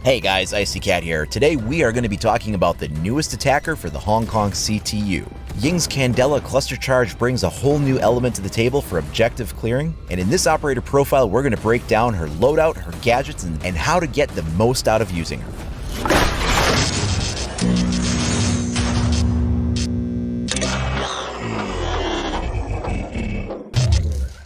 Hey guys, Icy Cat here. Today we are going to be talking about the newest attacker for the Hong Kong CTU. Ying's Candela Cluster Charge brings a whole new element to the table for objective clearing, and in this operator profile we're going to break down her loadout, her gadgets, and how to get the most out of using her.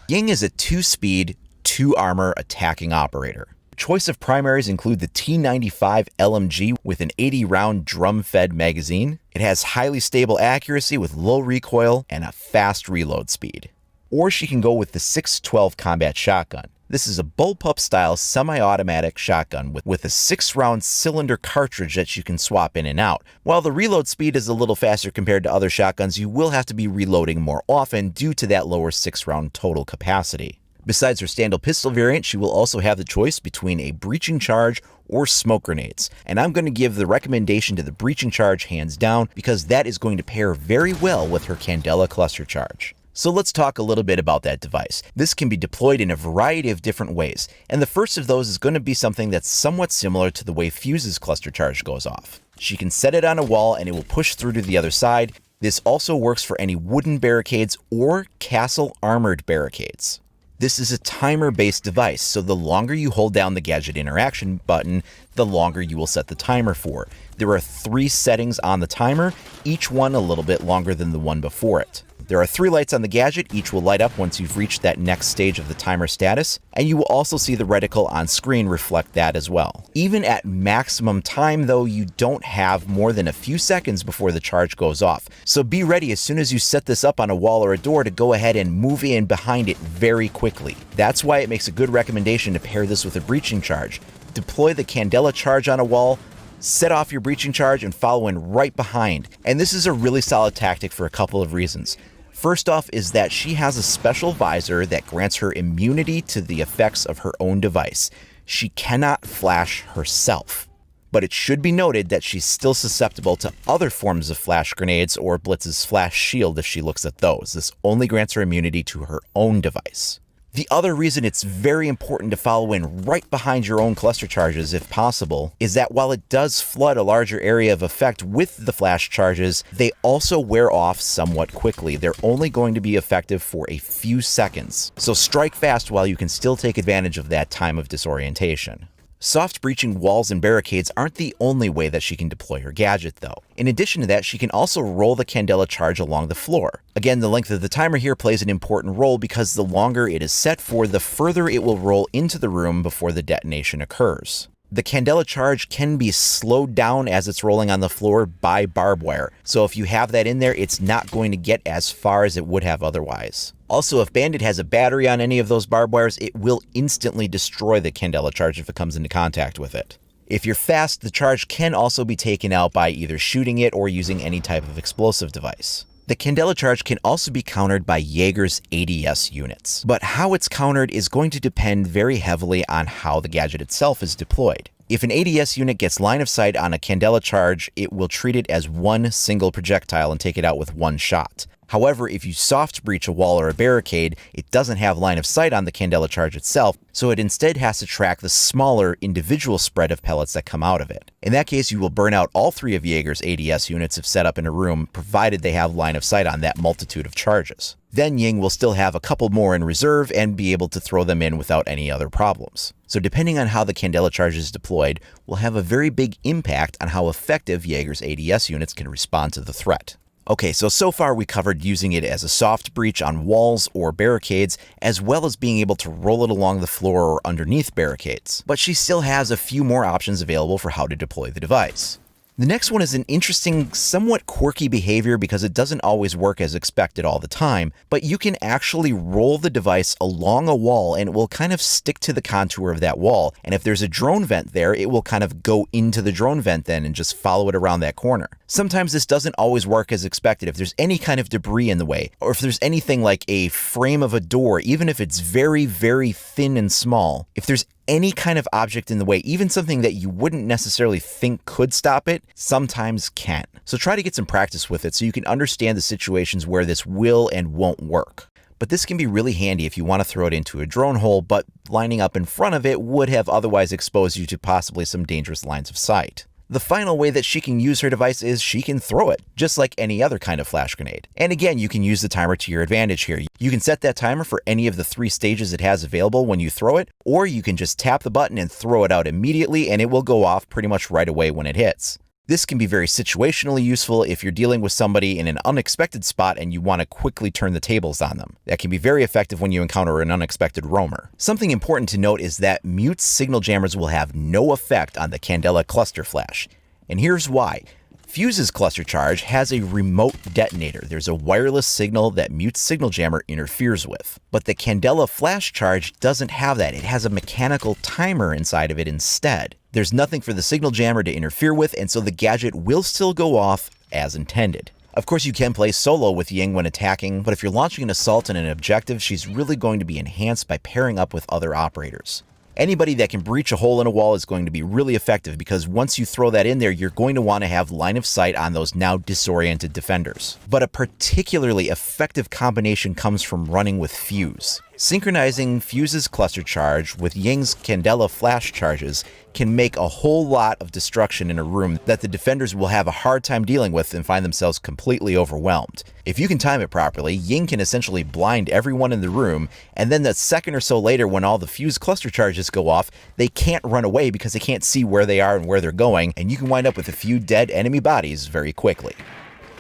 Ying is a 2-speed, 2-armor attacking operator. Choice of primaries include the T95 LMG with an 80-round drum-fed magazine. It has highly stable accuracy with low recoil and a fast reload speed. Or she can go with the 612 combat shotgun. This is a bullpup-style semi-automatic shotgun with a 6-round cylinder cartridge that you can swap in and out. While the reload speed is a little faster compared to other shotguns, you will have to be reloading more often due to that lower 6-round total capacity. Besides her stand-up pistol variant, she will also have the choice between a breaching charge or smoke grenades. And I'm going to give the recommendation to the breaching charge hands down because that is going to pair very well with her Candela Cluster Charge. So let's talk a little bit about that device. This can be deployed in a variety of different ways, and the first of those is going to be something that's somewhat similar to the way Fuse's Cluster Charge goes off. She can set it on a wall and it will push through to the other side. This also works for any wooden barricades or castle armored barricades. This is a timer-based device, so the longer you hold down the gadget interaction button, the longer you will set the timer for. There are 3 settings on the timer, each one a little bit longer than the one before it. There are 3 lights on the gadget, each will light up once you've reached that next stage of the timer status, and you will also see the reticle on screen reflect that as well. Even at maximum time though, you don't have more than a few seconds before the charge goes off, so be ready as soon as you set this up on a wall or a door to go ahead and move in behind it very quickly. That's why it makes a good recommendation to pair this with a breaching charge. Deploy the Candela charge on a wall, set off your breaching charge, and follow in right behind. And this is a really solid tactic for a couple of reasons. First off is that she has a special visor that grants her immunity to the effects of her own device. She cannot flash herself. But it should be noted that she's still susceptible to other forms of flash grenades or Blitz's flash shield if she looks at those. This only grants her immunity to her own device. The other reason it's very important to follow in right behind your own cluster charges if possible is that while it does flood a larger area of effect with the flash charges, they also wear off somewhat quickly. They're only going to be effective for a few seconds. So strike fast while you can still take advantage of that time of disorientation. Soft breaching walls and barricades aren't the only way that she can deploy her gadget though. In addition to that, she can also roll the Candela charge along the floor. Again, the length of the timer here plays an important role because the longer it is set for, the further it will roll into the room before the detonation occurs. The Candela charge can be slowed down as it's rolling on the floor by barbed wire, so if you have that in there, it's not going to get as far as it would have otherwise. Also, if Bandit has a battery on any of those barbed wires, it will instantly destroy the Candela charge if it comes into contact with it. If you're fast, the charge can also be taken out by either shooting it or using any type of explosive device. The Candela charge can also be countered by Jaeger's ADS units, but how it's countered is going to depend very heavily on how the gadget itself is deployed. If an ADS unit gets line of sight on a Candela charge, it will treat it as one single projectile and take it out with one shot. However, if you soft breach a wall or a barricade, it doesn't have line of sight on the Candela charge itself, so it instead has to track the smaller individual spread of pellets that come out of it. In that case, you will burn out all 3 of Jaeger's ADS units if set up in a room, provided they have line of sight on that multitude of charges. Then Ying will still have a couple more in reserve and be able to throw them in without any other problems. So depending on how the Candela charge is deployed, will have a very big impact on how effective Jaeger's ADS units can respond to the threat. Okay, so far we covered using it as a soft breach on walls or barricades, as well as being able to roll it along the floor or underneath barricades. But she still has a few more options available for how to deploy the device. The next one is an interesting, somewhat quirky behavior because it doesn't always work as expected all the time, but you can actually roll the device along a wall and it will kind of stick to the contour of that wall. And if there's a drone vent there, it will kind of go into the drone vent then and just follow it around that corner. Sometimes this doesn't always work as expected if there's any kind of debris in the way, or if there's anything like a frame of a door, even if it's very, very thin and small. If there's any kind of object in the way, even something that you wouldn't necessarily think could stop it, sometimes can. So try to get some practice with it so you can understand the situations where this will and won't work. but this can be really handy if you want to throw it into a drone hole, but lining up in front of it would have otherwise exposed you to possibly some dangerous lines of sight. The final way that she can use her device is she can throw it, just like any other kind of flash grenade. And again, you can use the timer to your advantage here. You can set that timer for any of the 3 stages it has available when you throw it, or you can just tap the button and throw it out immediately and it will go off pretty much right away when it hits. This can be very situationally useful if you're dealing with somebody in an unexpected spot and you want to quickly turn the tables on them. That can be very effective when you encounter an unexpected roamer. Something important to note is that Mute's signal jammers will have no effect on the Candela cluster flash. And here's why. Fuse's cluster charge has a remote detonator. There's a wireless signal that Mute's signal jammer interferes with. But the Candela flash charge doesn't have that. It has a mechanical timer inside of it instead. There's nothing for the signal jammer to interfere with, and so the gadget will still go off as intended. Of course, you can play solo with Ying when attacking, but if you're launching an assault on an objective, she's really going to be enhanced by pairing up with other operators. Anybody that can breach a hole in a wall is going to be really effective because once you throw that in there, you're going to want to have line of sight on those now disoriented defenders. But a particularly effective combination comes from running with Fuse. Synchronizing Fuse's cluster charge with Ying's Candela flash charges can make a whole lot of destruction in a room that the defenders will have a hard time dealing with and find themselves completely overwhelmed. If you can time it properly, Ying can essentially blind everyone in the room, and then the second or so later when all the Fuse cluster charges go off, they can't run away because they can't see where they are and where they're going, and you can wind up with a few dead enemy bodies very quickly.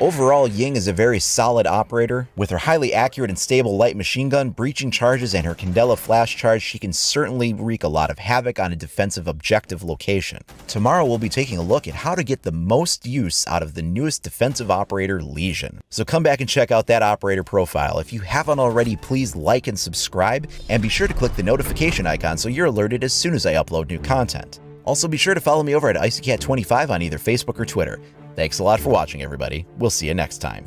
Overall, Ying is a very solid operator. With her highly accurate and stable light machine gun, breaching charges, and her Candela flash charge, she can certainly wreak a lot of havoc on a defensive objective location. Tomorrow we'll be taking a look at how to get the most use out of the newest defensive operator, Lesion. So come back and check out that operator profile. If you haven't already, please like and subscribe, and be sure to click the notification icon so you're alerted as soon as I upload new content. Also be sure to follow me over at IcyCat25 on either Facebook or Twitter. Thanks a lot for watching, everybody. We'll see you next time.